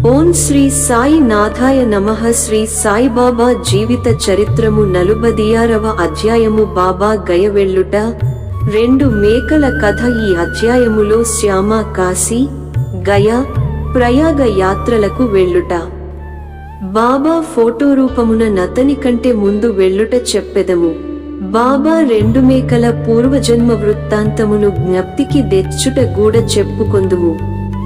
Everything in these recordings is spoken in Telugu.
ఓం శ్రీ సాయి నాథాయ నమః. శ్రీ సాయిబాబా జీవిత చరిత్రము 46వ అధ్యాయము. బాబా గయ వెళ్ళుట. 2 మేకల కథ. ఈ అధ్యాయములో శ్యామ కాశీ, గయ, ప్రయాగ యాత్రలకు వెళ్ళుట. బాబా ఫోటో రూపమున నతని కంటే ముందు వెళ్ళుట చెప్పెదము. బాబా 2 మేకల పూర్వజన్మ వృత్తాంతమును జ్ఞప్తికి తెచ్చుట గూడ చెప్పుకొందుము.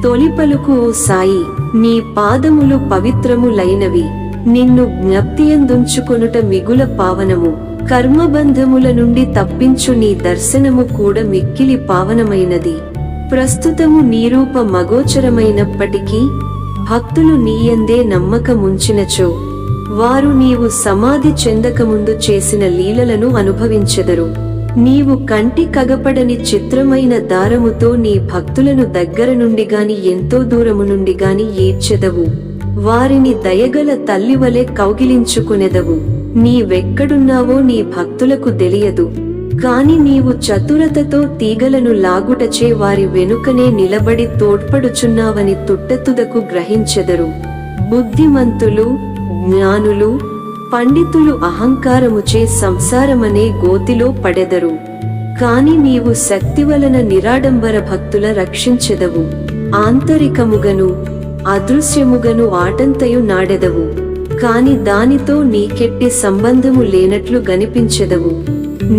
తొలి పలుకు: ఓ సాయి, నీ పాదములు పవిత్రములైనవి. నిన్ను జ్ఞప్తియందుంచుకొనుట మిగుల పావనము. కర్మబంధముల నుండి తప్పించు నీ దర్శనము కూడా మిక్కిలి పావనమైనది. ప్రస్తుతము నీరూప మగోచరమైనప్పటికీ భక్తులు నీయందే నమ్మకముంచినచో వారు నీవు సమాధి చెందకముందు చేసిన లీలలను అనుభవించెదరు. నీవు కంటి కగపడని చిత్రమైన దారముతో నీ భక్తులను దగ్గర నుండి గాని ఎంతో దూరము నుండి గాని ఈడ్చెదవు. వారిని దయగల తల్లివలె కౌగిలించుకునెదవు. నీవెక్కడున్నావో నీ భక్తులకు తెలియదు. కాని నీవు చతురతతో తీగలను లాగుటచే వారి వెనుకనే నిలబడి తోడ్పడుచున్నావని తుట్టతుదకు గ్రహించెదరు. బుద్ధిమంతులు, జ్ఞానులు, పండితులు అహంకారముచే సంసారమనే గోతిలో పడెదరు. కాని నీవు శక్తి వలన నిరాడంబర భక్తుల రక్షించెదవు. ఆంతరికముగను అదృశ్యముగను ఆటంతయు నాడెదవు. కాని దానితో నీకెట్టి సంబంధము లేనట్లు గనిపించెదవు.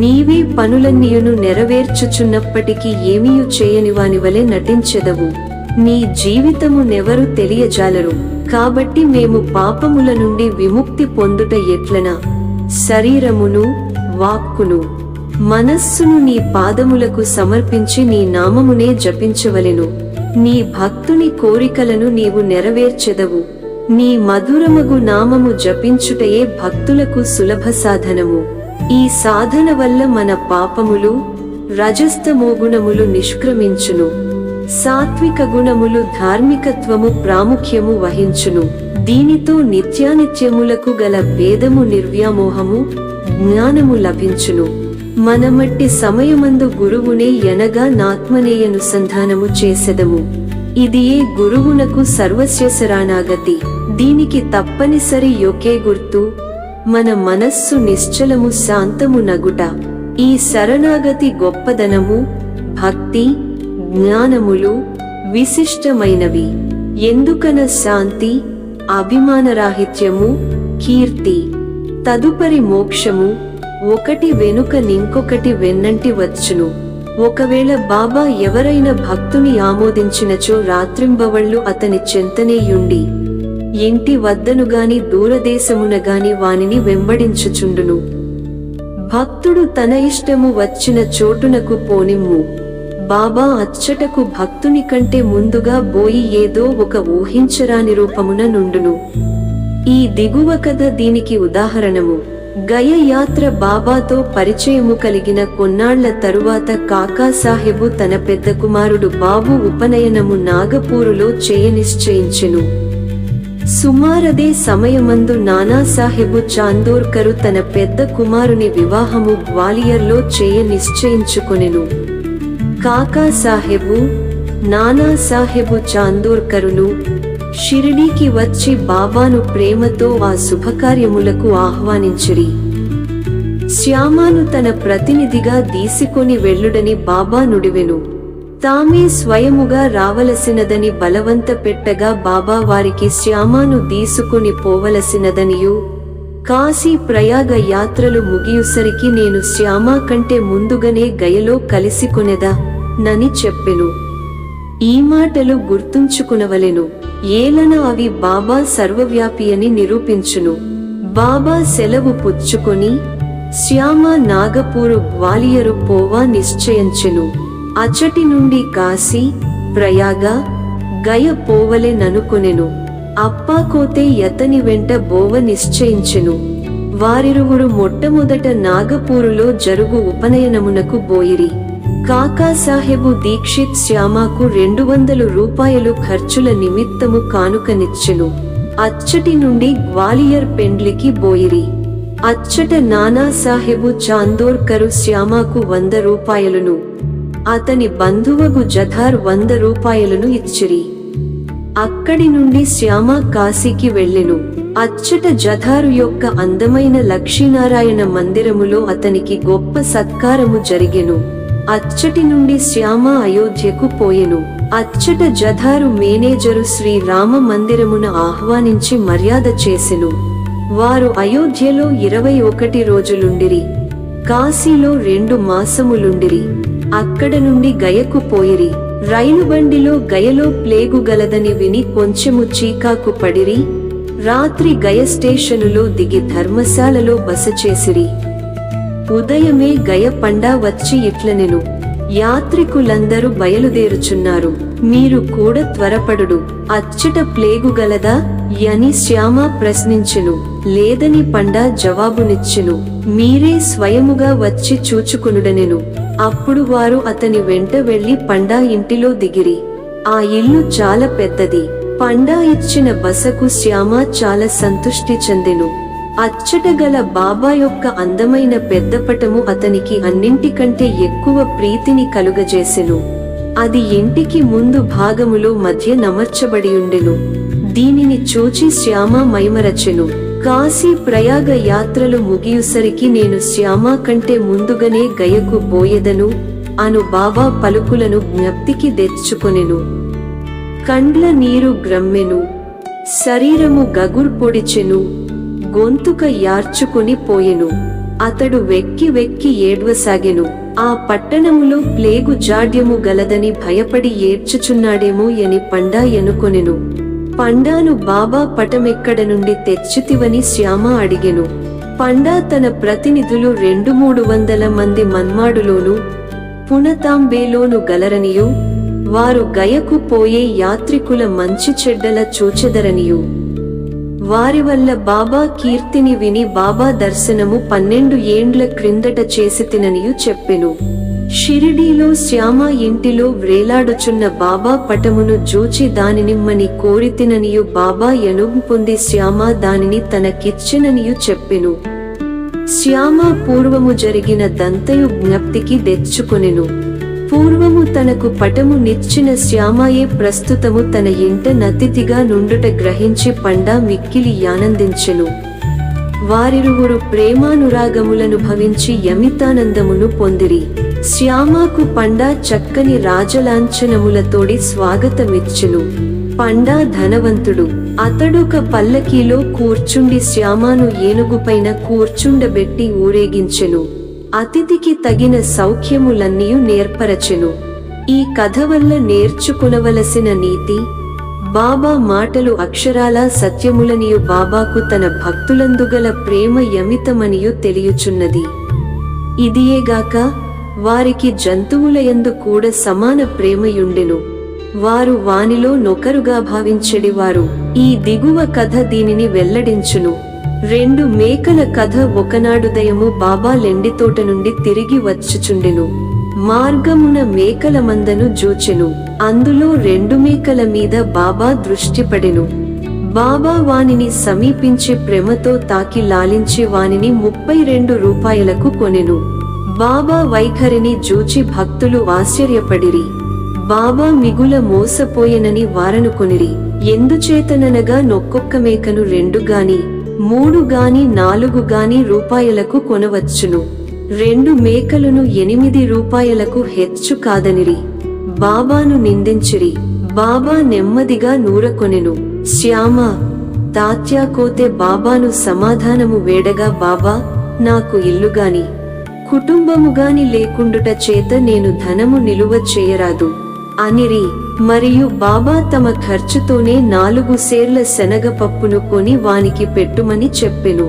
నీవే పనులన్నీయును నెరవేర్చుచున్నప్పటికీ ఏమీయు చేయనివానివలె నటించెదవు. నీ జీవితము నెవరు తెలియజాలరు. కాబట్టి మేము పాపముల నుండి విముక్తి పొందుట ఎట్లనా? శరీరమును, వాక్కును, మనస్సును నీ పాదములకు సమర్పించి నీ నామమునే జపించవలెను. నీ భక్తుని కోరికలను నీవు నెరవేర్చెదవు. నీ మధురమగు నామము జపించుటయే భక్తులకు సులభ సాధనము. ఈ సాధన వల్ల మన పాపములు, రజస్తమోగుణములు నిష్క్రమించును. సాత్విక గుణములు, ధార్మికత్వము ప్రాముఖ్యము వహించును. దీనితో నిత్యానిత్యములకు గల భేదము, నిర్వ్యామోహము, జ్ఞానము లభించును. మనమట్టి సమయమందు గురువునే యనగా నాత్మనేయనుసంధానము చేసెదము. ఇదియే గురువునకు సర్వస్య శరణాగతి. దీనికి తప్పనిసరి యొకే గుర్తు మన మనస్సు నిశ్చలము, శాంతము నగుట. ఈ శరణాగతి గొప్పదనము, భక్తి, జ్ఞానములు విశిష్టమైనవి. ఎందుకన శాంతి, అభిమానరాహిత్యము, కీర్తి, తదుపరి మోక్షము, ఒకటి వెనుక నింకొకటి వెన్నంటి వచ్చును. ఒకవేళ బాబా ఎవరైనా భక్తుని ఆమోదించినచో రాత్రింబవళ్ళు అతని చెంతనేయుండి ఇంటి వద్దనుగాని దూరదేశమునగాని వానిని వెంబడించుచుండును. భక్తుడు తన ఇష్టము వచ్చిన చోటునకు పోనిమ్ము. బాబా అచ్చటకు భక్తుని కంటే ముందుగా బోయి ఏదో ఒక ఊహించరాని రూపమున నుండును. ఈ దిగువ కథ దీనికి ఉదాహరణము. గయ యాత్ర. బాబాతో పరిచయము కలిగిన కొన్నాళ్ల తరువాత కాకాసాహెబు తన పెద్ద కుమారుడు బాబు ఉపనయనము నాగపూరులో చేయనిశ్చయించెను. సుమారదే సమయమందు నానాసాహెబు చాందోర్కరు తన పెద్ద కుమారుని వివాహము గ్వాలియర్లో చేయనిశ్చయించుకొనెను. కాకాసాహెబు, నానాసాహెబు చాందోర్కరును షిరిడీకి వచ్చి బాబాను ప్రేమతో ఆ శుభకార్యములకు ఆహ్వానించిరి. శ్యామాను తన ప్రతినిధిగా దీసికొని వెళ్ళుడని బాబా నుడివెను. తామే స్వయముగా రావలసినదని బలవంత పెట్టగా బాబా వారికి శ్యామాను దీసుకొని పోవలసినదనియు, కాశీ ప్రయాగ యాత్రలు ముగియుసరికి నేను శ్యామా కంటే ముందుగానే గయలో కలిసికొనెదా నని చెప్పెను. ఈ మాటలు గుర్తుంచుకునవలెను. ఏలన అవి బాబా సర్వవ్యాపి అని నిరూపించును. బాబా సెలవు పుచ్చుకొని శ్యామ నాగపూరు గ్వాలియరు పోవా నిశ్చయించెను. అచ్చటి నుండి కాశీ, ప్రయాగ, గయ పోవలె ననుకొనెను. అప్పాకోతే యతని వెంట బోవ నిశ్చయించెను. వారిరువురు మొట్టమొదట నాగపూరులో జరుగు ఉపనయనమునకు బోయిరి. కాకాసాహెబు దీక్షిత్ శ్యామాకు 200 రూపాయలు ఖర్చుల నిమిత్తము కానుకనిచ్చెను. అచ్చటి నుండి గ్వాలియర్ పెండ్లికి బోయిరి. అచ్చట నానాసాహెబు చాందోర్కరు శ్యామాకు 100 రూపాయలును, అతని బంధువగు జథార్ 100 రూపాయలను ఇచ్చిరి. అక్కడి నుండి శ్యామ కాశీకి వెళ్ళెను. అచ్చట జథారు యొక్క అందమైన లక్ష్మీనారాయణ మందిరములో అతనికి గొప్ప సత్కారము జరిగెను. అచ్చటి నుండి శ్యామ అయోధ్యకు పోయెను. అచ్చట జథారు మేనేజరు శ్రీ రామ మందిరమున ఆహ్వానించి మర్యాద చేసెను. వారు అయోధ్యలో 21 రోజులుండిరి. కాశీలో 2 మాసములుండిరి. అక్కడ నుండి గయకు పోయిరి. రైలుబండిలో గయలో ప్లేగు గలదని విని కొంచెము చీకాకు పడిరి. రాత్రి గయ స్టేషనులో దిగి ధర్మశాలలో బస చేసిరి. ఉదయమే గయ పండా వచ్చి ఇట్లనెను, యాత్రికులందరూ బయలుదేరుచున్నారు, మీరు కూడా త్వరపడుడు. అచ్చట ప్లేగు గలదా అని శ్యామ ప్రశ్నించెను. లేదని పండా జవాబునిచ్చెను. మీరే స్వయముగా వచ్చి చూచుకునుడనెను. అప్పుడు వారు అతని వెంట వెళ్లి పండా ఇంటిలో దిగిరి. ఆ ఇల్లు చాలా పెద్దది. పండా ఇచ్చిన బసకు శ్యామ చాలా సంతృష్టి చెందెను. అచ్చట గల బాబా యొక్క అందమైన పెద్దపటము అతనికి అన్నింటికంటే ఎక్కువ ప్రీతిని కలుగజేసెను. అది ఇంటికి ముందు భాగములో మధ్య నమర్చబడియుండెను. దీనిని చూచి శ్యామ మైమరచెను. కాశీ ప్రయాగ యాత్రలు ముగియుసరికి నేను శ్యామ కంటే ముందుగానే గయకు పోయెదను అను బాబా పలుకులను జ్ఞప్తికి తెచ్చుకొనెను. కండ్ల నీరు గ్రమ్మెను, శరీరము గగుర్పొడిచెను, గొంతుక యార్చుకుని పోయెను. అతడు వెక్కి వెక్కి ఏడ్వసాగెను. ఆ పట్టణములో ప్లేగు జాడ్యము గలదని భయపడి ఏడ్చుచున్నాడేమో అని పండా ఎనుకొనెను. పండాను బాబా పటమెక్కడ నుండి తెచ్చితివని శ్యామ అడిగెను. పండా తన ప్రతినిధులు 200-300 మంది మన్మాడులోను పునతాంబేలోను గలరనియు, వారు గయకు పోయే యాత్రికుల మంచి చెడ్డల చూచెదరనియు, వారి వల్ల బాబా కీర్తిని విని బాబా దర్శనము 12 ఏండ్ల క్రిందట చేసితిననియు చెప్పెను. షిరిడీలో శ్యామ ఇంటిలో వ్రేలాడుచున్న బాబా పటమును జూచి దానినిమ్మని కోరితిననియు బాబా ఎనుగు పొంది శ్యామ దానిని తనకిచ్చెననియు చెప్పెను. శ్యామ పూర్వము జరిగిన దంతయు జ్ఞప్తికి తెచ్చుకొనెను. పూర్వము తనకు పటము నిచ్చిన శ్యామయే ప్రస్తుతము తన ఇంట నతిథిగా నుండుట గ్రహించి పండా మిక్కిలి ఆనందించెను. వారిరువురు ప్రేమానురాగములను భవించి యమితానందమును పొందిరి. శ్యామకు పండా చక్కని రాజలాంఛనములతోడి స్వాగతమిచ్చెను. పండా ధనవంతుడు. అతడొక పల్లకీలో కూర్చుండి శ్యామను ఏనుగుపైన కూర్చుండబెట్టి ఊరేగించెను. అతిథికి తగిన సౌఖ్యములన్నీయు నేర్పరచెను. ఈ కథ వల్ల నేర్చుకునవలసిన నీతి: బాబా మాటలు అక్షరాలా సత్యములనియు బాబాకు తన భక్తులందుగల ప్రేమ యమితమనియు తెలియుచున్నది. ఇదియేగాక వారికి జంతువులయందు కూడా సమాన ప్రేమయుండెను. వారు వానిలో నొకరుగా భావించెడివారు. ఈ దిగువ కథ దీనిని వెల్లడించును. 2 మేకల కథ. ఒకనాడుదయము బాబా లెండితోట నుండి తిరిగి వచ్చుచుండెను. మార్గమున మేకల మందను జూచెను. అందులో 2 మేకల మీద బాబా దృష్టిపడెను. బాబా వానిని సమీపించి ప్రేమతో తాకి లాలించి వానిని 32 రూపాయలకు కొనెను. బాబా వైఖరిని జూచి భక్తులు ఆశ్చర్యపడిరి. బాబా మిగుల మోసపోయెనని వారనుకొనిరి. ఎందుచేతననగా నొక్కొక్క మేకను 2 గాని 3 గాని 4 గాని రూపాయలకు కొనవచ్చును. 2 మేకలను 8 రూపాయలకు హెచ్చు కాదనిరి. బాబాను నిందించిరి. బాబా నెమ్మదిగా నూరకొనెను. శ్యామ, తాత్యాకోతే బాబాను సమాధానము వేడగా, బాబా, నాకు ఇల్లుగాని కుటుంబముగాని లేకుండుట చేత నేను ధనము నిలువ చేయరాదు అనిరి. మరియు బాబా తమ ఖర్చుతోనే 4 సేర్ల శనగపప్పును కొని వానికి పెట్టుమని చెప్పెను.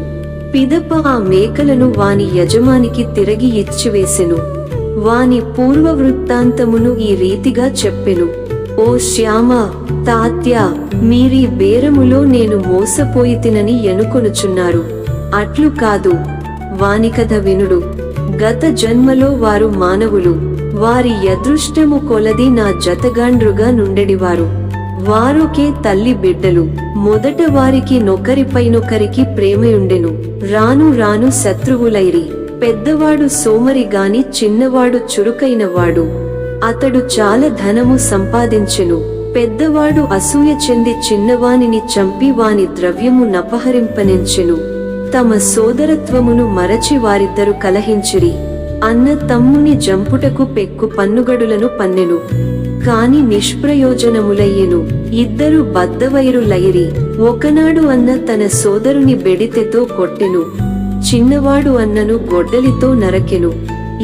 పిదప ఆ మేకలను వాని యజమానికి తిరిగి ఇచ్చివేసెను. వాని పూర్వ వృత్తాంతమును ఈ రీతిగా చెప్పెను. ఓ శ్యామ, తాత్యా, మీరీ బేరములో నేను మోసపోయితినని ఎనుకొనుచున్నారు. అట్లు కాదు, వాని కథ వినుడు. గత జన్మలో వారు మానవులు. వారి అదృష్టము కొలది నా జతగాండ్రుగా నుండెడివారు. వారొకే తల్లి బిడ్డలు. మొదట వారికి నొకరిపైనొకరికి ప్రేమయుండెను. రాను రాను శత్రువులైరి. పెద్దవాడు సోమరి గాని చిన్నవాడు చురుకైనవాడు. అతడు చాలా ధనము సంపాదించెను. పెద్దవాడు అసూయ చెంది చిన్నవానిని చంపి వాని ద్రవ్యము నపహరింపనెంచెను. తమ సోదరత్వమును మరచి వారిద్దరు కలహించిరి. అన్న తమ్ముని జంపుటకు పెక్కు పన్నుగడులను పన్నెను, కాని నిష్ప్రయోజనములయ్యెను. ఇద్దరు బద్ధవైరులైరి. ఒకనాడు అన్న తన సోదరుని బెడితెతో కొట్టెను, చిన్నవాడు అన్నను గొడ్డలితో నరకెను.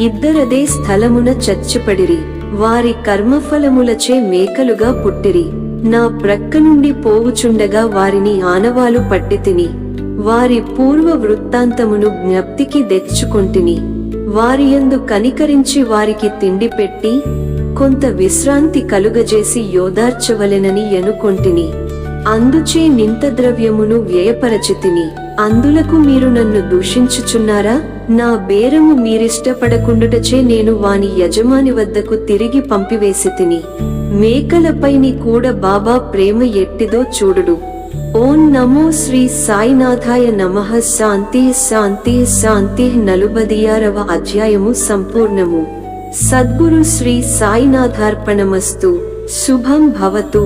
ఇద్దరదే స్థలమున చచ్చిపడిరి. వారి కర్మఫలములచే మేకలుగా పుట్టిరి. నా ప్రక్క నుండి పోవుచుండగా వారిని ఆనవాలు పట్టితిని. వారి పూర్వ వృత్తాంతమును జ్ఞప్తికి తెచ్చుకొంటిని. వారియందు కనికరించి వారికి తిండి పెట్టి కొంత విశ్రాంతి కలుగజేసి యోదార్చవలెనని ఎనుకొంటిని. అందుచే నింత ద్రవ్యమును వ్యయపరచితిని. అందులకు మీరు నన్ను దూషించుచున్నారా? నా బేరము మీరిష్టపడకుండుటచే నేను వాని యజమాని వద్దకు తిరిగి పంపివేసితిని. మేకలపైని కూడా బాబా ప్రేమ ఎట్టిదో చూడుడు. ఓం నమో శ్రీ సాయినాథాయ నమః. శాంతి శాంతి శాంతి. 46వ అధ్యాయము సంపూర్ణము. సద్గురు శ్రీ సాయినాథార్పణమస్తు. శుభం భవతు.